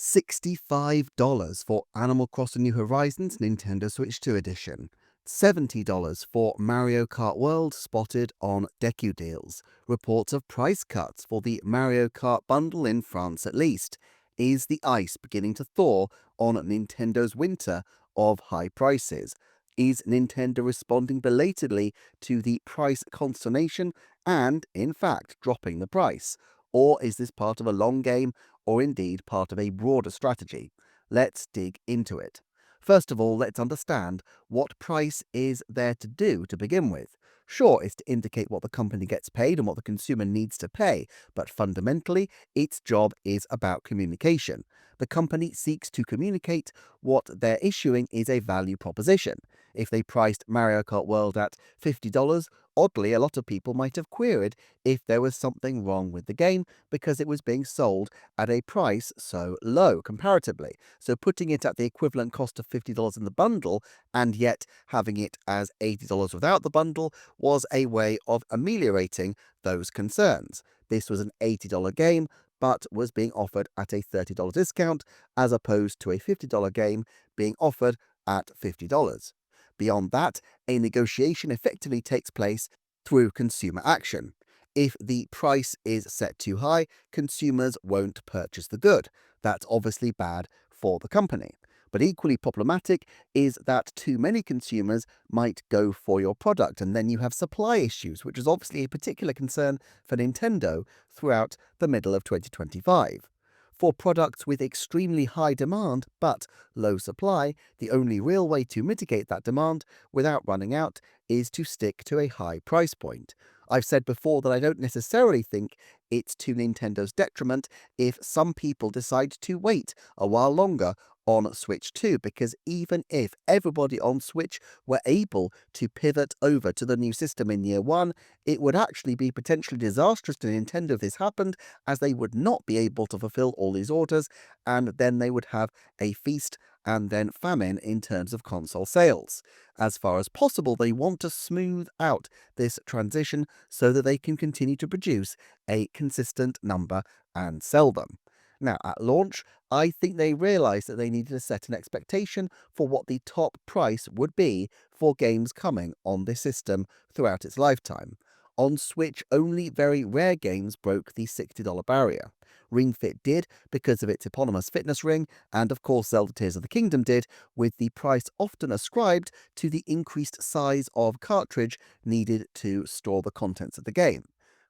$65 for Animal Crossing New Horizons Nintendo Switch 2 Edition. $70 for Mario Kart World spotted on Deku deals. Reports of price cuts for the Mario Kart bundle in France at least. Is the ice beginning to thaw on Nintendo's winter of high prices? Is Nintendo responding belatedly to the price consternation and, in fact, dropping the price? Or is this part of a long game, or indeed part of a broader strategy? Let's dig into it. First of all, let's understand what price is there to do to begin with. Sure, it's to indicate what the company gets paid and what the consumer needs to pay, but fundamentally, its job is about communication. The company seeks to communicate what they're issuing is a value proposition. If they priced Mario Kart World at $50, oddly, a lot of people might have queried if there was something wrong with the game because it was being sold at a price so low comparatively. So putting it at the equivalent cost of $50 in the bundle and yet having it as $80 without the bundle was a way of ameliorating those concerns. This was an $80 game, but was being offered at a $30 discount as opposed to a $50 game being offered at $50. Beyond that, a negotiation effectively takes place through consumer action. If the price is set too high, consumers won't purchase the good. That's obviously bad for the company. But equally problematic is that too many consumers might go for your product, and then you have supply issues, which is obviously a particular concern for Nintendo throughout the middle of 2025. For products with extremely high demand but low supply, the only real way to mitigate that demand without running out is to stick to a high price point. I've said before that I don't necessarily think it's to Nintendo's detriment if some people decide to wait a while longer on Switch 2, because even if everybody on Switch were able to pivot over to the new system in year one, it would actually be potentially disastrous to Nintendo if this happened, as they would not be able to fulfill all these orders, and then they would have a feast and then famine in terms of console sales. As far as possible, they want to smooth out this transition so that they can continue to produce a consistent number and sell them. Now, at launch, I think they realised that they needed to set an expectation for what the top price would be for games coming on this system throughout its lifetime. On Switch, only very rare games broke the $60 barrier. Ring Fit did because of its eponymous fitness ring, and of course Zelda Tears of the Kingdom did, with the price often ascribed to the increased size of cartridge needed to store the contents of the game.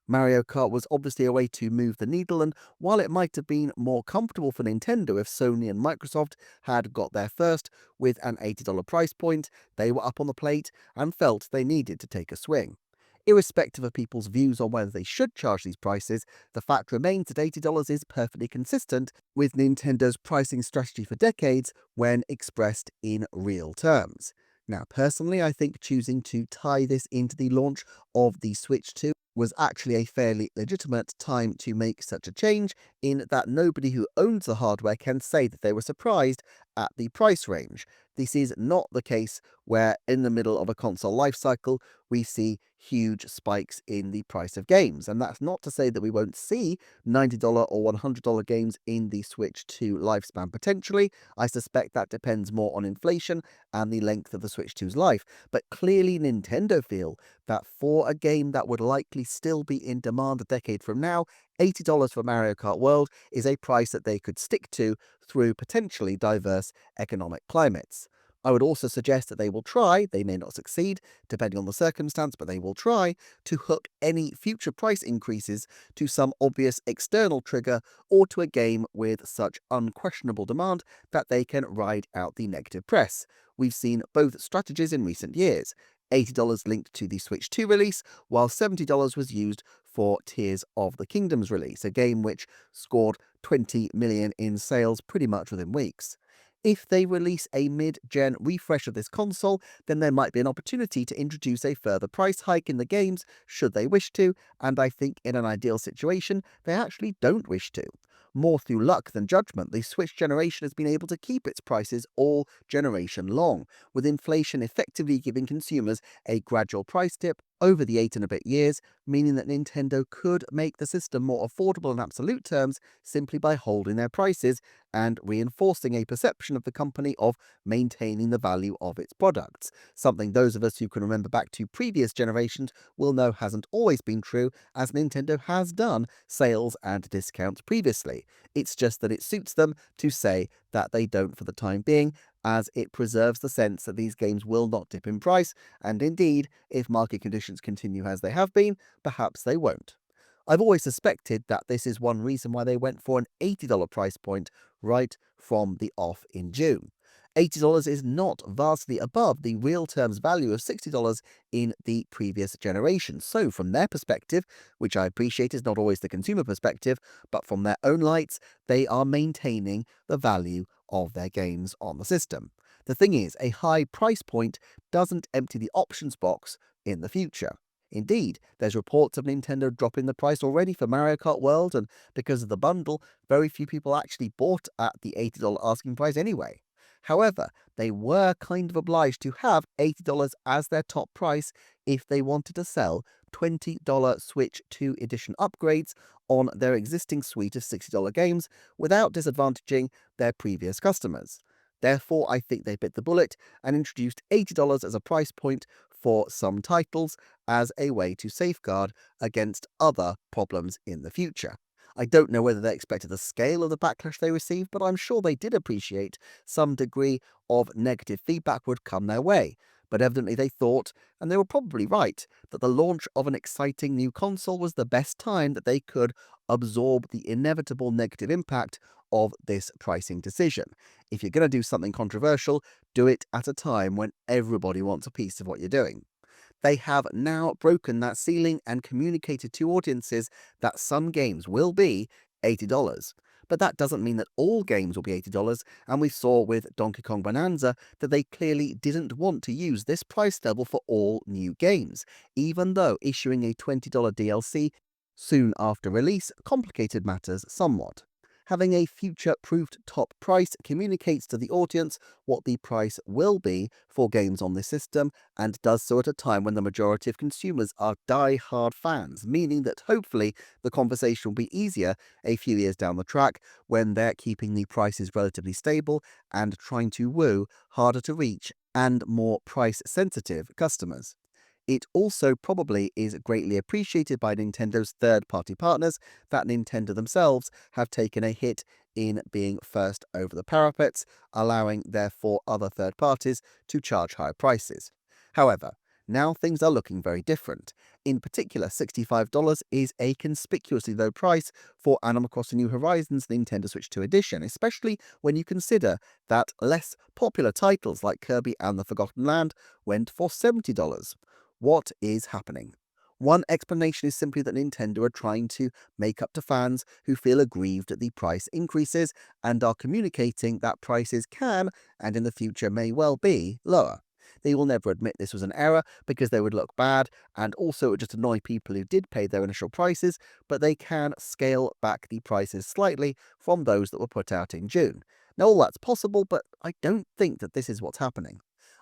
Mario Kart was obviously a way to move the needle, and while it might have been more comfortable for Nintendo if Sony and Microsoft had got there first with an $80 price point, they were up on the plate and felt they needed to take a swing. Irrespective of people's views on whether they should charge these prices, the fact remains that $80 is perfectly consistent with Nintendo's pricing strategy for decades when expressed in real terms. Now, personally, I think choosing to tie this into the launch of the Switch 2 was actually a fairly legitimate time to make such a change, in that nobody who owns the hardware can say that they were surprised at the price range. This is not the case where in the middle of a console lifecycle we see huge spikes in the price of games. And that's not to say that we won't see $90 or $100 games in the Switch 2 lifespan potentially. I suspect that depends more on inflation and the length of the Switch 2's life. But clearly Nintendo feel that for a game that would likely still be in demand a decade from now, $80 for Mario Kart World is a price that they could stick to through potentially diverse economic climates. I would also suggest that they will try, they may not succeed, depending on the circumstance, but they will try to hook any future price increases to some obvious external trigger or to a game with such unquestionable demand that they can ride out the negative press. We've seen both strategies in recent years. $80 linked to the Switch 2 release, while $70 was used for Tears of the Kingdom's release, a game which scored 20 million in sales pretty much within weeks. If they release a mid-gen refresh of this console, then there might be an opportunity to introduce a further price hike in the games should they wish to, and I think in an ideal situation, they actually don't wish to. More through luck than judgment, the Switch generation has been able to keep its prices all generation long, with inflation effectively giving consumers a gradual price dip over the 8 and a bit years, meaning that Nintendo could make the system more affordable in absolute terms simply by holding their prices and reinforcing a perception of the company of maintaining the value of its products. Something those of us who can remember back to previous generations will know hasn't always been true, as Nintendo has done sales and discounts previously. It's just that it suits them to say that they don't for the time being, as it preserves the sense that these games will not dip in price, and indeed, if market conditions continue as they have been, perhaps they won't. I've always suspected that this is one reason why they went for an $80 price point right from the off in June. $80 is not vastly above the real terms value of $60 in the previous generation. So from their perspective, which I appreciate is not always the consumer perspective, but from their own lights, they are maintaining the value of their games on the system. The thing is, a high price point doesn't empty the options box in the future. Indeed, there's reports of Nintendo dropping the price already for Mario Kart World, and because of the bundle, very few people actually bought at the $80 asking price anyway. However, they were kind of obliged to have $80 as their top price if they wanted to sell $20 Switch 2 Edition upgrades on their existing suite of $60 games without disadvantaging their previous customers. Therefore, I think they bit the bullet and introduced $80 as a price point for some titles as a way to safeguard against other problems in the future. I don't know whether they expected the scale of the backlash they received, but I'm sure they did appreciate some degree of negative feedback would come their way. But evidently they thought, and they were probably right, that the launch of an exciting new console was the best time that they could absorb the inevitable negative impact of this pricing decision. If you're going to do something controversial, do it at a time when everybody wants a piece of what you're doing. They have now broken that ceiling and communicated to audiences that some games will be $80. But that doesn't mean that all games will be $80, and we saw with Donkey Kong Bonanza that they clearly didn't want to use this price level for all new games, even though issuing a $20 DLC soon after release complicated matters somewhat. Having a future-proofed top price communicates to the audience what the price will be for games on this system, and does so at a time when the majority of consumers are die-hard fans, meaning that hopefully the conversation will be easier a few years down the track when they're keeping the prices relatively stable and trying to woo harder to reach and more price-sensitive customers. It also probably is greatly appreciated by Nintendo's third-party partners that Nintendo themselves have taken a hit in being first over the parapets, allowing therefore other third parties to charge higher prices. However, now things are looking very different. In particular, $65 is a conspicuously low price for Animal Crossing New Horizons Nintendo Switch 2 Edition, especially when you consider that less popular titles like Kirby and the Forgotten Land went for $70. What is happening? One explanation is simply that Nintendo are trying to make up to fans who feel aggrieved at the price increases and are communicating that prices can, and in the future may well be, lower. They will never admit this was an error because they would look bad, and also it would just annoy people who did pay their initial prices, but they can scale back the prices slightly from those that were put out in June. Now all that's possible, but I don't think that this is what's happening.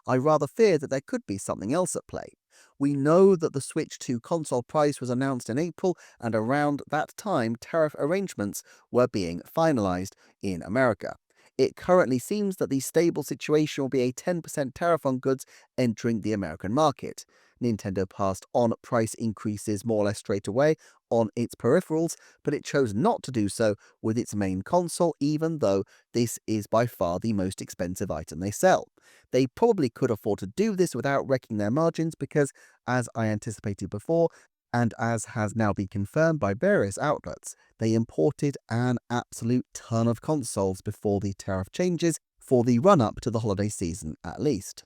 I rather fear that there could be something else at play. We know that the Switch 2 console price was announced in April, and around that time tariff arrangements were being finalized in America. It currently seems that the stable situation will be a 10% tariff on goods entering the American market. Nintendo passed on price increases more or less straight away on its peripherals, but it chose not to do so with its main console, even though this is by far the most expensive item they sell. They probably could afford to do this without wrecking their margins because, as I anticipated before, and as has now been confirmed by various outlets, they imported an absolute ton of consoles before the tariff changes for the run-up to the holiday season at least.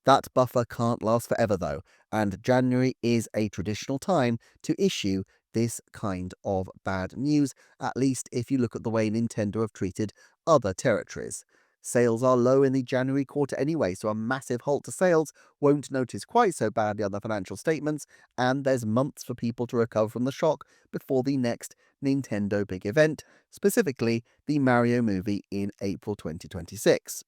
That buffer can't last forever though, and January is a traditional time to issue this kind of bad news, at least if you look at the way Nintendo have treated other territories. Sales are low in the January quarter anyway, so a massive halt to sales won't notice quite so badly on the financial statements, and there's months for people to recover from the shock before the next Nintendo big event, specifically the Mario movie in April 2026.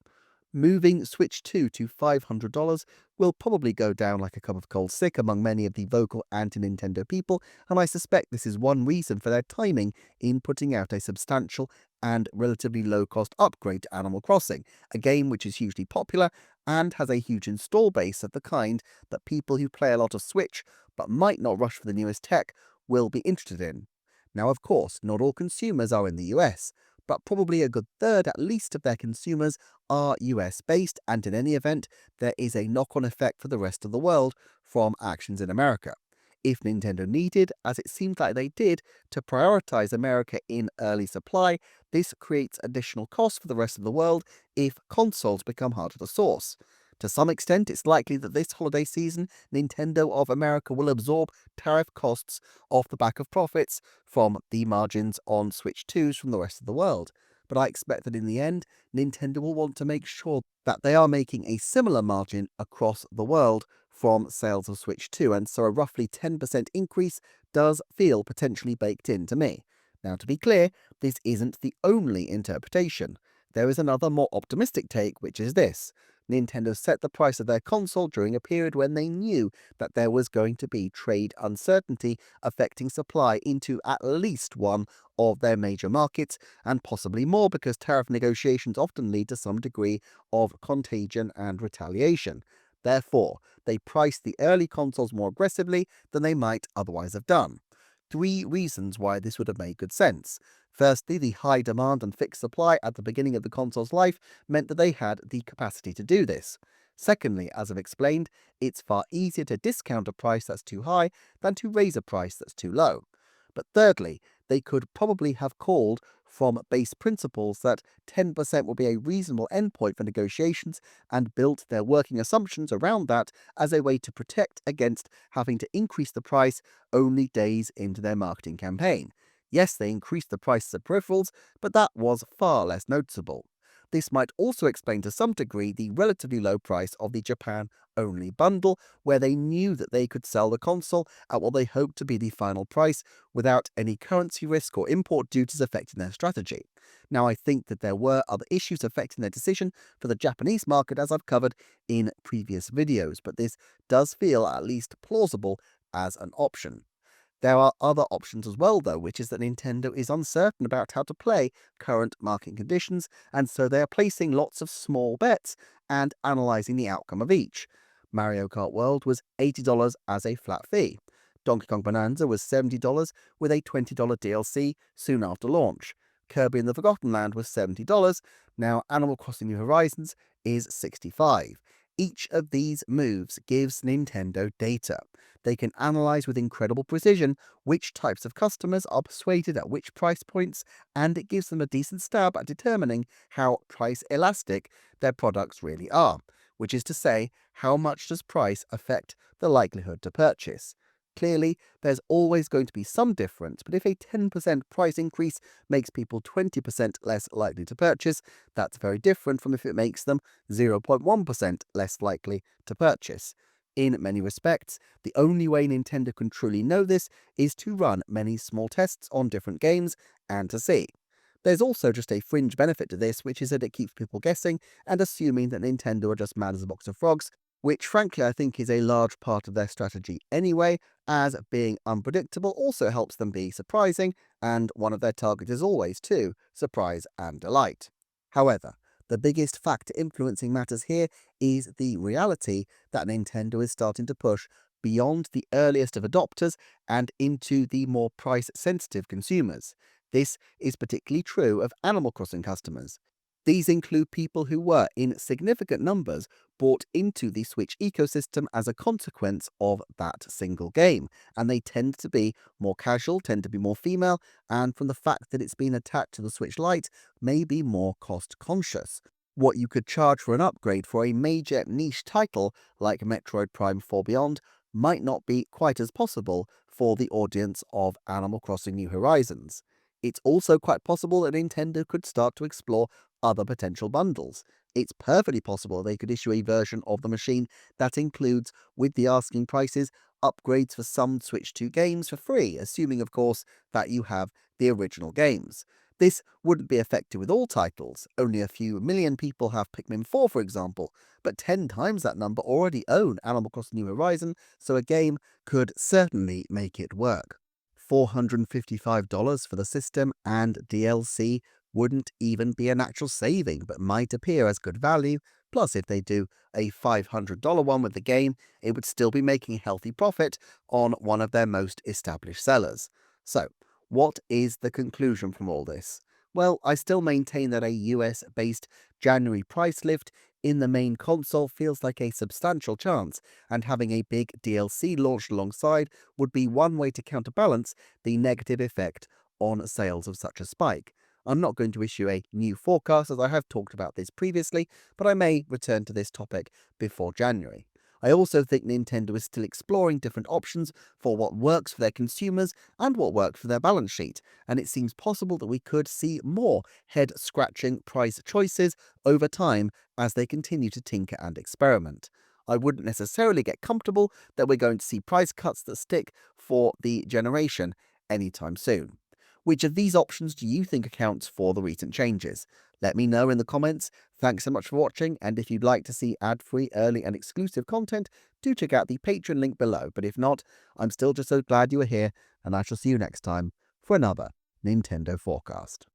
Moving Switch 2 to $500 will probably go down like a cup of cold sick among many of the vocal anti-Nintendo people, and I suspect this is one reason for their timing in putting out a substantial and relatively low-cost upgrade to Animal Crossing, a game which is hugely popular and has a huge install base of the kind that people who play a lot of Switch but might not rush for the newest tech will be interested in. Now, of course, not all consumers are in the US, but probably a good third at least of their consumers are US based, and in any event, there is a knock on effect for the rest of the world from actions in America. If Nintendo needed, as it seems like they did, to prioritize America in early supply, this creates additional costs for the rest of the world if consoles become harder to source. To some extent, it's likely that this holiday season, Nintendo of America will absorb tariff costs off the back of profits from the margins on Switch 2s from the rest of the world. But I expect that in the end, Nintendo will want to make sure that they are making a similar margin across the world from sales of Switch 2, and so a roughly 10% increase does feel potentially baked in to me. Now, to be clear, this isn't the only interpretation. There is another more optimistic take, which is this. Nintendo set the price of their console during a period when they knew that there was going to be trade uncertainty affecting supply into at least one of their major markets, and possibly more because tariff negotiations often lead to some degree of contagion and retaliation. Therefore, they priced the early consoles more aggressively than they might otherwise have done. Three reasons why this would have made good sense. Firstly, the high demand and fixed supply at the beginning of the console's life meant that they had the capacity to do this. Secondly, as I've explained, it's far easier to discount a price that's too high than to raise a price that's too low. But thirdly, they could probably have called from base principles that 10% will be a reasonable endpoint for negotiations and built their working assumptions around that as a way to protect against having to increase the price only days into their marketing campaign. Yes, they increased the prices of peripherals, but that was far less noticeable. This might also explain to some degree the relatively low price of the Japan-only bundle, where they knew that they could sell the console at what they hoped to be the final price without any currency risk or import duties affecting their strategy. Now, I think that there were other issues affecting their decision for the Japanese market, as I've covered in previous videos, but this does feel at least plausible as an option. There are other options as well, though, which is that Nintendo is uncertain about how to play current market conditions, and so they are placing lots of small bets and analysing the outcome of each. Mario Kart World was $80 as a flat fee. Donkey Kong Bonanza was $70 with a $20 DLC soon after launch. Kirby and the Forgotten Land was $70. Now Animal Crossing New Horizons is $65. Each of these moves gives Nintendo data. They can analyze with incredible precision which types of customers are persuaded at which price points, and it gives them a decent stab at determining how price elastic their products really are, which is to say, how much does price affect the likelihood to purchase. Clearly, there's always going to be some difference, but if a 10% price increase makes people 20% less likely to purchase, that's very different from if it makes them 0.1% less likely to purchase. In many respects, the only way Nintendo can truly know this is to run many small tests on different games and to see. There's also just a fringe benefit to this, which is that it keeps people guessing and assuming that Nintendo are just mad as a box of frogs, which frankly I think is a large part of their strategy anyway, as being unpredictable also helps them be surprising, and one of their targets is always to surprise and delight. However, the biggest factor influencing matters here is the reality that Nintendo is starting to push beyond the earliest of adopters and into the more price-sensitive consumers. This is particularly true of Animal Crossing customers. These include people who were, in significant numbers, brought into the Switch ecosystem as a consequence of that single game, and they tend to be more casual, tend to be more female, and from the fact that it's been attached to the Switch Lite, may be more cost-conscious. What you could charge for an upgrade for a major niche title like Metroid Prime 4 Beyond might not be quite as possible for the audience of Animal Crossing New Horizons. It's also quite possible that Nintendo could start to explore other potential bundles. It's perfectly possible they could issue a version of the machine that includes, with the asking prices, upgrades for some Switch 2 games for free, assuming of course that you have the original games. This wouldn't be effective with all titles. Only a few million people have Pikmin 4, for example, but 10 times that number already own Animal Crossing New Horizons, so a game could certainly make it work. $455 for the system and DLC wouldn't even be a natural saving, but might appear as good value. Plus, if they do a $500 one with the game, it would still be making a healthy profit on one of their most established sellers. So, what is the conclusion from all this? Well, I still maintain that a US-based January price lift in the main console feels like a substantial chance, and having a big DLC launched alongside would be one way to counterbalance the negative effect on sales of such a spike. I'm not going to issue a new forecast as I have talked about this previously, but I may return to this topic before January. I also think Nintendo is still exploring different options for what works for their consumers and what works for their balance sheet, and it seems possible that we could see more head-scratching price choices over time as they continue to tinker and experiment. I wouldn't necessarily get comfortable that we're going to see price cuts that stick for the generation anytime soon. Which of these options do you think accounts for the recent changes? Let me know in the comments. Thanks so much for watching, and if you'd like to see ad-free, early and exclusive content, do check out the Patreon link below. But if not, I'm still just so glad you are here, and I shall see you next time for another Nintendo Forecast.